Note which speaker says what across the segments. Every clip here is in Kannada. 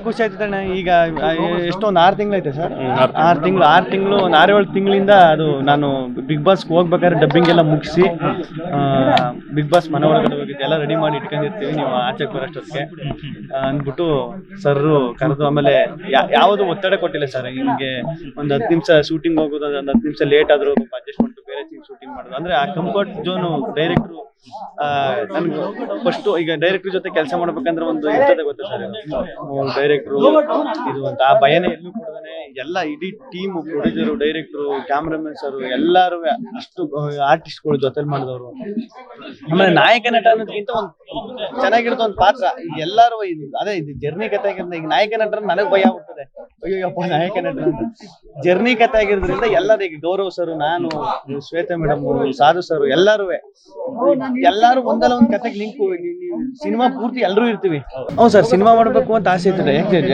Speaker 1: ಖುಷಿ ಆಯ್ತಣ್ಣ. ಈಗ ಎಷ್ಟೊಂದು 6 ತಿಂಗಳೈತೆ ಸರ್. 6 ತಿಂಗಳು ಒಂದು 6-7 ತಿಂಗಳಿಂದ ಅದು ನಾನು ಬಿಗ್ ಬಾಸ್ಗೆ ಹೋಗ್ಬೇಕಾದ್ರೆ ಡಬ್ಬಿಂಗ್ ಎಲ್ಲ ಮುಗಿಸಿ ಬಿಗ್ ಬಾಸ್ ಮನೆ ಒಳಗಡೆ ಹೋಗಿದ್ದು ಎಲ್ಲ ರೆಡಿ ಮಾಡಿ ಇಟ್ಕೊಂಡಿರ್ತೀವಿ, ನೀವು ಆಚೆಗೆ ಬರೋಷ್ಟೊತ್ತಿಗೆ ಅಂದ್ಬಿಟ್ಟು ಸರ್ರು ಕರೆದು. ಆಮೇಲೆ ಯಾವುದು ಒತ್ತಡ ಕೊಟ್ಟಿಲ್ಲ ಸರ್. ಹಿಂಗೆ ಒಂದು 10 ನಿಮಿಷ ಶೂಟಿಂಗ್ ಹೋಗೋದು, ಒಂದು 10 ನಿಮಿಷ ಲೇಟ್ ಆದ್ರೂ ಅಡ್ಜಸ್ಟ್ ಮಾಡ್ಕೊಂಡು ಬೇರೆ ಶೂಟಿಂಗ್ ಮಾಡೋದು. ಅಂದ್ರೆ ಆ ಕಂಫರ್ಟ್ ಝೋನು ಡೈರೆಕ್ಟ್ರು ನನ್ಗೆ ಫಸ್ಟ್ ಈಗ ಡೈರೆಕ್ಟರ್ ಜೊತೆ ಕೆಲಸ ಮಾಡ್ಬೇಕಂದ್ರೆ ಒಂದು ಇರ್ತದೆ ಗೊತ್ತಾ ಸರ್, ಡೈರೆಕ್ಟ್ರು ಇದು ಅಂತ ಆ ಭಯನೇ ಎಲ್ಲೂ ಕೊಡದಾನೆ ಎಲ್ಲ ಇಡೀ ಟೀಮ್, ಪ್ರೊಡ್ಯೂಸರು, ಡೈರೆಕ್ಟ್ರು, ಕ್ಯಾಮ್ರಾಮನ್ ಸರ್ ಎಲ್ಲರೂ ಅಷ್ಟು ಆರ್ಟಿಸ್ಟ್ಗಳು ಜೊತೆಲಿ ಮಾಡಿದವರು. ಆಮೇಲೆ ನಾಯಕ ನಟ ಅನ್ನೋದಕ್ಕಿಂತ ಒಂದು ಚೆನ್ನಾಗಿರೋದು ಒಂದು ಪಾತ್ರ. ಈಗ ಎಲ್ಲರೂ ಅದೇ ಇದು ಜರ್ನಿ ಕಥೆ ಆಗಿರೋದ್ರಿಂದ ಈಗ ನಾಯಕ ನಟರ ನನಗೆ ಭಯ ಆಗ್ತದೆ, ಅಯ್ಯೋಪ್ಪ ನಾಯಕ ನಟ ಅಂತ. ಜರ್ನಿ ಕಥೆ ಆಗಿರೋದ್ರಿಂದ ಎಲ್ಲರೂ ಈಗ ಗೌರವ್ ಸರ್, ನಾನು, ಶ್ವೇತಾ ಮೇಡಮ್, ಸಾಧು ಸರ್ ಎಲ್ಲರೂ ಒಂದಲ್ಲ ಒಂದು ಕಥೆಗೆ ಲಿಂಕ್. ಸಿನಿಮಾ ಪೂರ್ತಿ ಎಲ್ಲರೂ ಇರ್ತೀವಿ. ಹೌದು ಸರ್, ಸಿನಿಮಾ ಮಾಡಬೇಕು ಅಂತ ಆಸೆ ಇತ್ತು,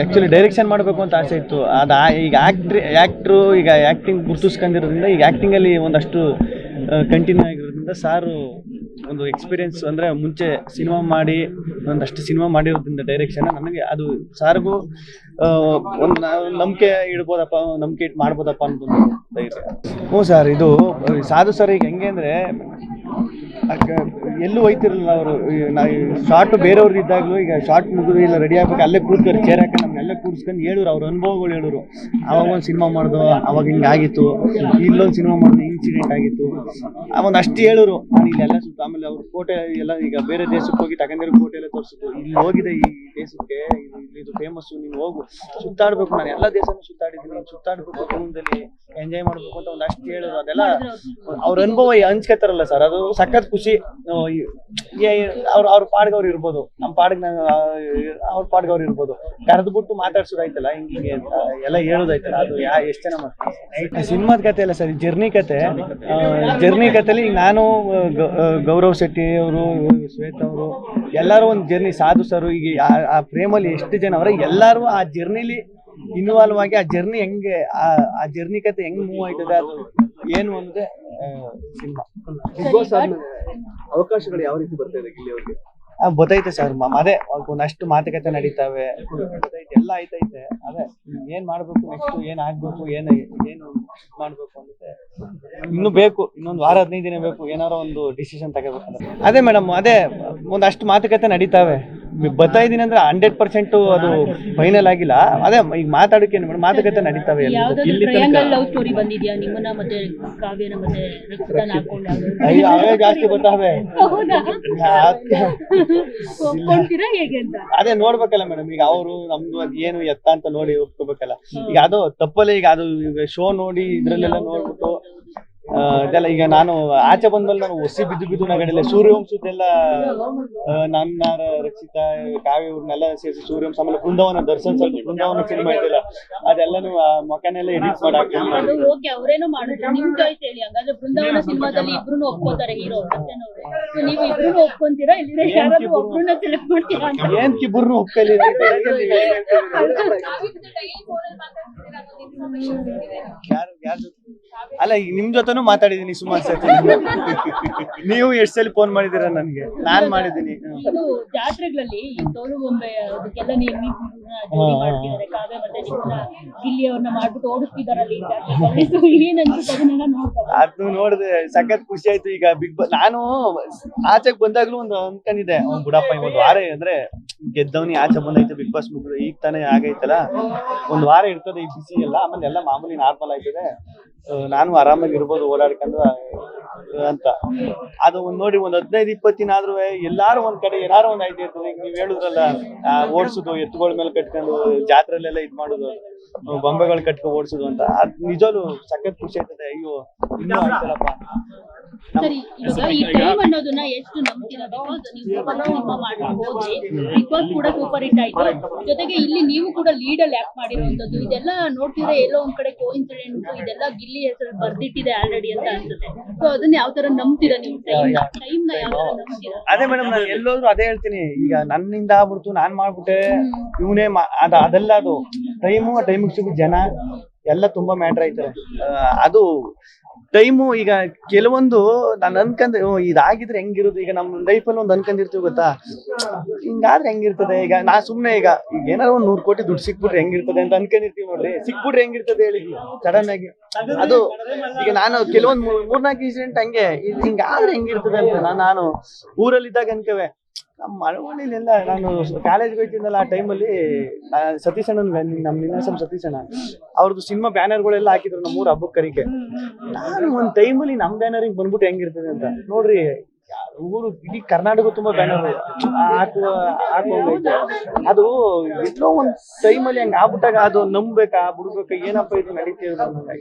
Speaker 1: ಆಕ್ಚುಲಿ ಡೈರೆಕ್ಷನ್ ಮಾಡಬೇಕು ಅಂತ ಆಸೆ ಇತ್ತು. ಈಗ ಆಕ್ಟ್ರು ಈಗ ಆಕ್ಟಿಂಗ್ ಗುರ್ತಿಸ್ಕೊಂಡಿರೋದ್ರಿಂದ ಈಗ ಆಕ್ಟಿಂಗ್ ಅಲ್ಲಿ ಒಂದಷ್ಟು ಕಂಟಿನ್ಯೂ ಆಗಿರೋದ್ರಿಂದ ಸಾರು ಒಂದು ಎಕ್ಸ್ಪೀರಿಯನ್ಸ್ ಅಂದ್ರೆ ಮುಂಚೆ ಸಿನಿಮಾ ಮಾಡಿ ಒಂದಷ್ಟು ಸಿನಿಮಾ ಮಾಡಿರೋದ್ರಿಂದ ಡೈರೆಕ್ಷನ್ ನನಗೆ ಅದು ಸಾರಿಗೂ ಒಂದು ನಂಬಿಕೆ ಇಡ್ಬೋದಪ್ಪ, ನಂಬಿಕೆ ಇಟ್ಟು ಮಾಡ್ಬೋದಪ್ಪ ಅಂತ ಧೈರ್ಯ. ಹ್ಞೂ ಸರ್, ಇದು ಸಾಧು ಸರ್ ಈಗ ಹೆಂಗೆ ಅಂದ್ರೆ ಎಲ್ಲೂ ಹೋಯ್ತಿರಲಿಲ್ಲ ಅವರು. ಶಾರ್ಟ್ ಬೇರೆಯವ್ರದ್ದು ಇದ್ದಾಗಲೂ ಈಗ ಶಾರ್ಟ್ ಮುಗಿದು ಇಲ್ಲ ರೆಡಿ ಆಗ್ಬೇಕು ಅಲ್ಲೇ ಕೂತ್ಕೊಂಡು ಚೇರ್ ಹಾಕಿ ನಮ್ಮನ್ನೆಲ್ಲ ಕೂರಿಸ್ಕೊಂಡು ಹೇಳೋರು, ಅವ್ರ ಅನುಭವಗಳು ಹೇಳೋರು. ಅವಾಗ ಒಂದು ಸಿನಿಮಾ ಮಾಡ್ದು, ಅವಾಗ ಹಿಂಗೆ ಆಗಿತ್ತು, ಇಲ್ಲೊಂದು ಸಿನಿಮಾ ಮಾಡಿದ್ರು, ಇನ್ಸಿಡೆಂಟ್ ಆಗಿತ್ತು, ಒಂದು ಅಷ್ಟು ಹೇಳೋರು. ನಾನು ಇಲ್ಲೆಲ್ಲ ಸುತ್ತ. ಆಮೇಲೆ ಅವ್ರು ಕೋಟೆ ಎಲ್ಲ ಈಗ ಬೇರೆ ದೇಶಕ್ಕೆ ಹೋಗಿ ತಗೊಂಡಿರೋ ಕೋಟೆ ಎಲ್ಲ ತೋರಿಸಿದ್ರು, ಇಲ್ಲಿ ಹೋಗಿದೆ ಈ ದೇಶಕ್ಕೆ, ಇದು ಫೇಮಸ್ಸು, ನೀನು ಹೋಗು ಸುತ್ತಾಡ್ಬೇಕು, ನಾನು ಎಲ್ಲ ದೇಶನೂ ಸುತ್ತಾಡಿದ್ದೀನಿ, ಸುತ್ತಾಡ್ಬೇಕು, ಜೀವನದಲ್ಲಿ ಎಂಜಾಯ್ ಮಾಡ್ಬೇಕು ಅಂತ ಒಂದಷ್ಟು ಹೇಳೋರು. ಅದೆಲ್ಲ ಅವ್ರ ಅನುಭವ ಹಂಚ್ಕೊತಾರಲ್ಲ ಸರ್, ಅದು ಸಖತ್ ಖುಷಿ. ಅವ್ರ ಪಾಡ್ಗೆ ಅವ್ರು ಇರ್ಬೋದು, ನಮ್ಮ ಪಾಡ್ಗೆ ಅವ್ರ ಪಾಡ್ಗೆ ಅವ್ರು ಇರ್ಬೋದು, ಕರೆದ್ಬಿಟ್ಟು ಮಾತಾಡ್ಸೋದಾಯ್ತಲ್ಲ ಹಿಂಗೆ ಅಂತ ಎಲ್ಲ ಹೇಳೋದಾಯ್ತಲ್ಲ, ಅದು ಎಷ್ಟು ಜನ ಮಾಡ್ತಾರೆ. ಸಿನಿಮಾದ ಕತೆ ಅಲ್ಲ ಸರ್, ಜರ್ನಿ ಕತೆ. ಜರ್ನಿ ಕತೆಲಿ ಈಗ ನಾನು, ಗೌರವ್ ಶೆಟ್ಟಿ ಅವರು, ಶ್ವೇತಾ ಅವರು ಎಲ್ಲರೂ ಒಂದು ಜರ್ನಿ, ಸಾಧು ಸರ್, ಈಗ ಆ ಪ್ರೇಮಲ್ಲಿ ಎಷ್ಟು ಜನ ಅವರ ಎಲ್ಲರೂ ಆ ಜರ್ನಿಲಿ ಇನ್ವಾಲ್ವ್ ಆಗಿ ಆ ಜರ್ನಿ ಹೆಂಗೆ ಆ ಜರ್ನಿ ಕತೆ ಹೆಂಗ್ ಮೂವ್ ಆಯ್ತದೆ ಅದು ಏನು ಅಂದ್ರೆ ಸಿನಿಮಾ. ಬಿಗ್ ಬಾಸ್ ಅವಕಾಶಗಳು ಯಾವ ರೀತಿ ಬರ್ತಾ ಇದೆ ಗಿಲ್ಲಿ ಅವ್ರಿಗೆ? ಗೊತ್ತೈತೆ ಸರ್, ಅದೇ ಒಂದಷ್ಟು ಮಾತುಕತೆ ನಡೀತಾವೆ, ಎಲ್ಲ ಆಯ್ತೈತೆ. ಅದೇ ಏನ್ ಮಾಡ್ಬೇಕು, ನೆಕ್ಸ್ಟ್ ಏನ್ ಆಗ್ಬೇಕು, ಏನು ಮಾಡ್ಬೇಕು ಅಂದ್ರೆ ಇನ್ನು ಬೇಕು, ಇನ್ನೊಂದು ವಾರ 15 ದಿನ ಬೇಕು, ಏನಾರೋ ಒಂದು ಡಿಸಿಷನ್ ತಗೋಬೇಕಂದ್ರೆ. ಅದೇ ಮೇಡಮ್, ಅದೇ ಒಂದಷ್ಟು ಮಾತುಕತೆ ನಡೀತಾವೆ. ಬರ್ತಾ ಇದೀನಿ ಅಂದ್ರೆ 100% ಅದು ಫೈನಲ್ ಆಗಿಲ್ಲ. ಅದೇ ಈಗ ಮಾತಾಡೋಕೆ ಮಾತುಕತೆ ನಡೀತಾವೆ. ಅಯ್ಯೋ ಅವೇ ಜಾಸ್ತಿ ಬರ್ತಾವೆ. ಅದೇ ನೋಡ್ಬೇಕಲ್ಲ ಮೇಡಮ್, ಈಗ ಅವರು ನಮ್ದು ಅದ್ ಏನು ಎತ್ತ ಅಂತ ನೋಡಿ ಒಪ್ಕೋಬೇಕಲ್ಲ. ಈಗ ಅದು ತಪ್ಪಲ್ಲೇ, ಈಗ ಅದು ಶೋ ನೋಡಿ ಇದ್ರಲ್ಲೆಲ್ಲ ನೋಡ್ಬಿಟ್ಟು ಅದೆಲ್ಲ. ಈಗ ನಾನು ಆಚೆ ಬಂದ್ಮೇಲೆ ನಾನು ಹೊಸಿ ಬಿದ್ದು ನಗಡೆಲ್ಲ ಸೂರ್ಯವಂಶದ್ದೆಲ್ಲ ನನ್ನ ರಕ್ಷಿತಾ, ಕಾವ್ಯ ಇವ್ರನ್ನೆಲ್ಲ ಸೇರಿಸಿ ಸೂರ್ಯವಂಶ, ಆಮೇಲೆ ಬೃಂದಾವನ ದರ್ಶನ್ ಸ್ವಲ್ಪ ಬೃಂದಾವನ ಸಿನಿಮಾ ಇದೆಯಲ್ಲ ಅದೆಲ್ಲಾನು ಮೊಕನೆಲ್ಲ ಎಡಿಟ್ ಮಾಡಿ
Speaker 2: ಅವರೇನೋ ಮಾಡಿದ್ರು. ನಿಮ್ ಚಾಯ್ಸ್ ಹೇಳಿ, ಹಂಗಾದ್ರೆ ಬೃಂದಾವನ ಸಿನಿಮಾದಲ್ಲಿ ಇಬ್ರು ಒಪ್ಕೋತಾರೆ, ಹೀರೋ ನೀವು ಇಬ್ರು ಒಪ್ಕೊಂತೀರಾ, ಇಲ್ಲಿ ಯಾರಾದ್ರೂ ಒಬ್ರನ್ನ ಸೆಲೆಕ್ಟ್ ಮಾಡ್ತೀರಾ?
Speaker 1: ಏನ್ ಇಬ್ರು ಒಪ್ಕೊಳ್ಳಿ. ಅಲ್ಲ, ಈಗ ನಿಮ್ ಜೊತೆನೂ ಮಾತಾಡಿದೀನಿ ಸುಮಾರು ಸತಿ. ನೀವು ಎಷ್ಟು ಸಲ ಫೋನ್ ಮಾಡಿದೀರ ನನ್ಗೆ? ನಾನ್ ಮಾಡಿದೀನಿ.
Speaker 2: ಜಾತ್ರೆಗಳಲ್ಲಿ ತೋಳುಬೊಂಬೆ ಅದಕ್ಕೆಲ್ಲ ನೀವು ಜೋಡಿ ಮಾಡ್ತಿದ್ದಾರೆ, ಕಾವ್ಯ ಮತ್ತೆ ನಿಮ್ಮನ್ನ ಗಿಲ್ಲಿ ಅವ್ರನ್ನ ಮಾಡ್ಬಿಟ್ಟು ಓಡಿಸ್ತಿದಾರಲ್ಲಿ.
Speaker 1: ಅದು ನೋಡಿದ್ರೆ ಸಖತ್ ಖುಷಿ ಆಯ್ತು. ಈಗ ಬಿಗ್ ಬಾಸ್ ನಾನು ಆಚೆಗೆ ಬಂದಾಗ್ಲೂ ಒಂದು ಅನ್ಕೊಂಡಿದ್ದೆ, ಬಿಡಪ್ಪ ಒಂದು ವಾರ ಅಂದ್ರೆ ಗೆದ್ದವನಿ ಆಚೆ ಬಂದೈತೆ, ಬಿಗ್ ಬಾಸ್ ಮುಗಿದು ಈಗ ತಾನೇ ಆಗೈತಲ್ಲ, ಒಂದು ವಾರ ಇರ್ತದೆ ಈ ಬಿಸಿ ಎಲ್ಲ, ಆಮೇಲೆ ಎಲ್ಲ ಮಾಮೂಲಿ ನಾರ್ಮಲ್ ಆಯ್ತದೆ, ನಾನು ಆರಾಮಾಗಿ ಇರ್ಬೋದು ಓಡಾಡ್ಕೊಂಡು ಅಂತ. ಅದು ಒಂದ್ ನೋಡಿ ಒಂದ್ 15-20 ದಿನ ಆದ್ರೂ ಎಲ್ಲಾರು ಒಂದ್ ಕಡೆ ಏನಾರು ಒಂದ್ ಐತೆ ಇರ್ತದೆ. ಈಗ ನೀವ್ ಹೇಳುದ್ರಲ್ಲ, ಓಡಿಸೋದು, ಎತ್ತುಗಳ ಮೇಲೆ ಕಟ್ಕೊಂಡು ಜಾತ್ರೆಲೆಲ್ಲ ಇದ್ ಮಾಡೋದು, ಬೊಂಬೆಗಳು ಕಟ್ಕೊಂಡು ಓಡಿಸೋದು ಅಂತ, ಅದ್ ನಿಜವಾಗ್ಲೂ ಸಖತ್ ಖುಷಿ ಆಯ್ತದೆ. ಅಯ್ಯೋ ಇನ್ನೂ ಆಯ್ತಲ್ಲಪ್ಪ.
Speaker 2: ಸರಿ, ಇವಾಗ ಈ ಟೈಮ್ ಅನ್ನೋದನ್ನ ಎಷ್ಟು ನಂಬ್ತೀರಾ? ಬಿಕಾಸ್ ನೀವು ಸಿನಿಮಾ ಮಾಡ್ಕೊಂಡು ಹೋಗಿ ಬಿಗ್ ಬಾಸ್ ಕೂಡ ಸೂಪರ್ ಹಿಟ್ ಆಯ್ತು, ಜೊತೆಗೆ ಇಲ್ಲಿ ನೀವು ಕೂಡ ಲೀಡ್ ಅಲ್ಲಿ ಆಕ್ಟ್ ಮಾಡಿರುವಂತದ್ದು, ಇದೆಲ್ಲ ನೋಡ್ತಿದ್ರೆ ಎಲ್ಲೋ ಒಂದ್ ಕಡೆ ಕೋಇನ್ಸಿಡೆಂಟ್, ಇದೆಲ್ಲ ಗಿಲ್ಲಿ ಹೆಸರು ಬರ್ದಿಟ್ಟಿದೆ ಆಲ್ರೆಡಿ ಅಂತ ಅನ್ಸುತ್ತೆ. ಸೊ ಅದನ್ನ ಯಾವ ತರ ನಂಬ್ತೀರಾ ನೀವು? ಟೈಮ್ ನ ಯಾವ ತರ ನಂಬ್ತೀರಾ?
Speaker 1: ಅದೇ ಮೇಡಮ್, ನಾನು ಎಲ್ಲೋದ್ರು ಅದೇ ಹೇಳ್ತೀನಿ. ಈಗ ನನ್ನಿಂದ ಆಗ್ಬಿಡ್ತು, ನಾನ್ ಮಾಡ್ಬಿಟ್ಟೆ, ಇವನೇ ಅದೆಲ್ಲ ಅದು ಟೈಮಿಗೆ ಸಿಗೋ ಜನ ಎಲ್ಲ ತುಂಬಾ ಮ್ಯಾಟ್ರ್ ಆಯ್ತಾರೆ. ಅದು ಟೈಮು ಈಗ ಕೆಲವೊಂದು ನಾನು ಅನ್ಕೊಂಡೆ ಇದಾಗಿದ್ರೆ ಹೆಂಗಿರೋದು. ಈಗ ನಮ್ಮ ಲೈಫಲ್ಲಿ ಒಂದು ಅನ್ಕೊಂಡಿರ್ತೀವಿ ಗೊತ್ತಾ, ಹಿಂಗಾದ್ರೆ ಹೆಂಗಿರ್ತದೆ. ಈಗ ನಾ ಸುಮ್ನೆ ಈಗ ಏನಾರ ಒಂದ್ 100 ಕೋಟಿ ದುಡ್ಡು ಸಿಕ್ಬಿಟ್ರೆ ಹೆಂಗಿರ್ತದೆ ಅಂತ ಅನ್ಕೊಂಡಿರ್ತೀವಿ ನೋಡ್ರಿ. ಸಿಕ್ಬಿಟ್ರೆ ಹೆಂಗಿರ್ತದೆ ಹೇಳಿ ಸಡನ್ ಆಗಿ. ಅದು ಈಗ ನಾನು ಕೆಲವೊಂದ್ 3-4 ಇನ್ಸಿಡೆಂಟ್ ಹಂಗೆ ಹಿಂಗಾದ್ರೆ ಹೆಂಗಿರ್ತದೆ ಅಂತ ನಾನು ಊರಲ್ಲಿದ್ದಾಗ ಅನ್ಕವೆ. ನಮ್ಮ ಮಳವಳ್ಳಿಲೆಲ್ಲ ನಾನು ಕಾಲೇಜ್ಗೆ ಹೋಗ್ತಿದ್ದಲ್ಲ ಆ ಟೈಮಲ್ಲಿ ಸತೀಶ್ ಅಣ್ಣ, ನಮ್ಮ ನಿನ್ನ ಸತೀಶ್ ಅಣ್ಣ ಅವ್ರದ್ದು ಸಿನಿಮಾ ಬ್ಯಾನರ್ಗಳೆಲ್ಲ ಹಾಕಿದ್ರು ನಮ್ಮೂರ ಹಬ್ಬಕ್ಕೆ ಕರಿಕೆ. ನಾನು ಒಂದ್ ಟೈಮಲ್ಲಿ ನಮ್ ಬ್ಯಾನರಿಂಗ್ ಬಂದ್ಬಿಟ್ಟು ಹೆಂಗಿರ್ತದೆ ಅಂತ ನೋಡ್ರಿ. ಊರು ಇಡೀ ಕರ್ನಾಟಕ ತುಂಬಾ ಬ್ಯಾನರ್ ಹಾಕೋಂಗೈತೆ. ಅದು ಎಲ್ಲೋ ಒಂದ್ ಟೈಮಲ್ಲಿ ಹಂಗ ಆಗ್ಬಿಟ್ಟಾಗ ಅದು ನಂಬೇಕಾ ಬಿಡ್ಬೇಕಾ, ಏನಪ್ಪ ಇದು ನಡೀತಿರೋದು.